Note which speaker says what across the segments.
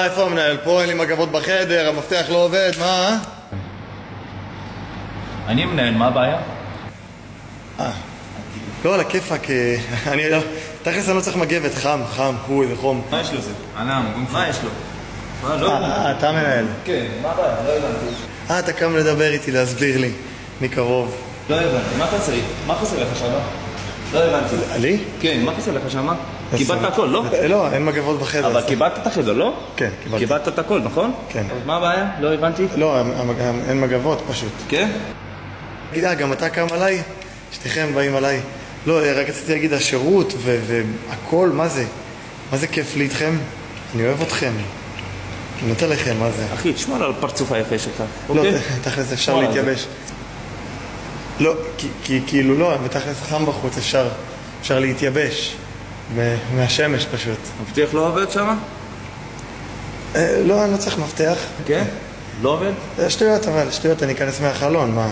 Speaker 1: איפה המנהל? פה אין לי מגבות בחדר, המפתח לא עובד, מה?
Speaker 2: אני מנהל, מה הבעיה?
Speaker 1: לא, על הכיפאק, אני לא... תכלס אני לא צריך מגבת, חם, איזה חום.
Speaker 2: מה יש לו זה? מה יש לו?
Speaker 1: אתה מנהל.
Speaker 2: כן, מה הבעיה? לא הבנתי.
Speaker 1: אתה קם לדבר איתי, להסביר לי, מקרוב.
Speaker 2: לא הבנתי, מה אתה צריך? מה חסר לך שמה? לא הבנתי.
Speaker 1: לי?
Speaker 2: כן, מה חסר לך שמה? קיבלת הכל, לא?
Speaker 1: לא, אין מגבות בחדר.
Speaker 2: אבל קיבלת את החדר, לא?
Speaker 1: כן, קיבלתי.
Speaker 2: קיבלת את הכל, נכון?
Speaker 1: כן.
Speaker 2: מה הבעיה? לא הבנתי.
Speaker 1: לא, אין מגבות פשוט.
Speaker 2: כן?
Speaker 1: תגיד, גם אתה קם עליי? שתיכם באים עליי. לא, רק רציתי להגיד, השירות והכל, מה זה? מה זה כיף לי איתכם? אני אוהב אתכם. אני נותן לכם, מה זה?
Speaker 2: אחי, תשמע על הפרצוף היפה שלך.
Speaker 1: לא, תכלס אפשר להתייבש. לא, כאילו לא, בתכלס חם בחוץ, אפשר להתייבש. מהשמש פשוט.
Speaker 2: מבטיח לא עובד שמה?
Speaker 1: לא, אני לא צריך מפתח.
Speaker 2: כן? לא עובד?
Speaker 1: שטויות, אבל שטויות, אני אכנס מהחלון, מה?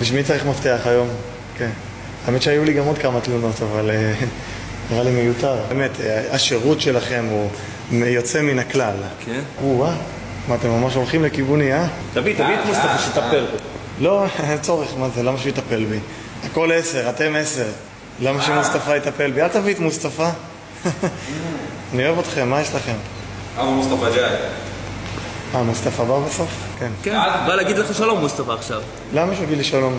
Speaker 1: בשביל מי צריך מפתח היום? כן. האמת שהיו לי גם עוד כמה תלונות, אבל נראה לי מיותר. באמת, השירות שלכם הוא יוצא מן הכלל.
Speaker 2: כן?
Speaker 1: מה, אתם ממש הולכים לכיווני, אה?
Speaker 2: תביא את מוסטפא שתטפל בו.
Speaker 1: לא, אין צורך, מה זה? למה שהוא יטפל בי? הכל 10, אתם 10. למה שמוסטפא יטפל בי? אל תביא את מוסטפא. אני אוהב אתכם, מה יש לכם?
Speaker 2: מוסטפא ג'אי.
Speaker 1: מוסטפא בא בסוף? כן.
Speaker 2: כן, בא להגיד לך שלום מוסטפא עכשיו.
Speaker 1: למה שהוא יגיד לי שלום?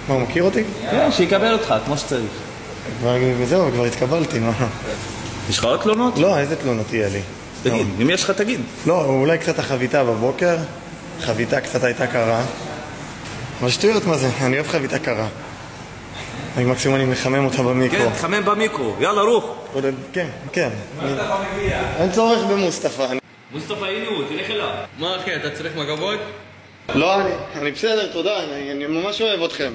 Speaker 1: מה, הוא מכיר אותי?
Speaker 2: כן, שיקבל אותך, כמו שצריך.
Speaker 1: וזהו, כבר התקבלתי, מה?
Speaker 2: יש לך עוד תלונות?
Speaker 1: לא, איזה תלונות תהיה לי?
Speaker 2: תגיד, אם יש לך תגיד.
Speaker 1: לא, אולי קצת החביתה בבוקר. חביתה קצת הייתה קרה. אבל שטויות מה זה, אני אוהב חביתה קרה. מקסימום אני מחמם אותה במיקרו.
Speaker 2: כן, תחמם במיקרו, יאללה רוח.
Speaker 1: כן.
Speaker 2: מוסטפא מגיע.
Speaker 1: אין צורך במוסטפא.
Speaker 2: מוסטפא הנה הוא, תלך אליו. מה אחי, אתה צריך מגבות?
Speaker 1: לא, אני בסדר, תודה, אני ממש אוהב אתכם.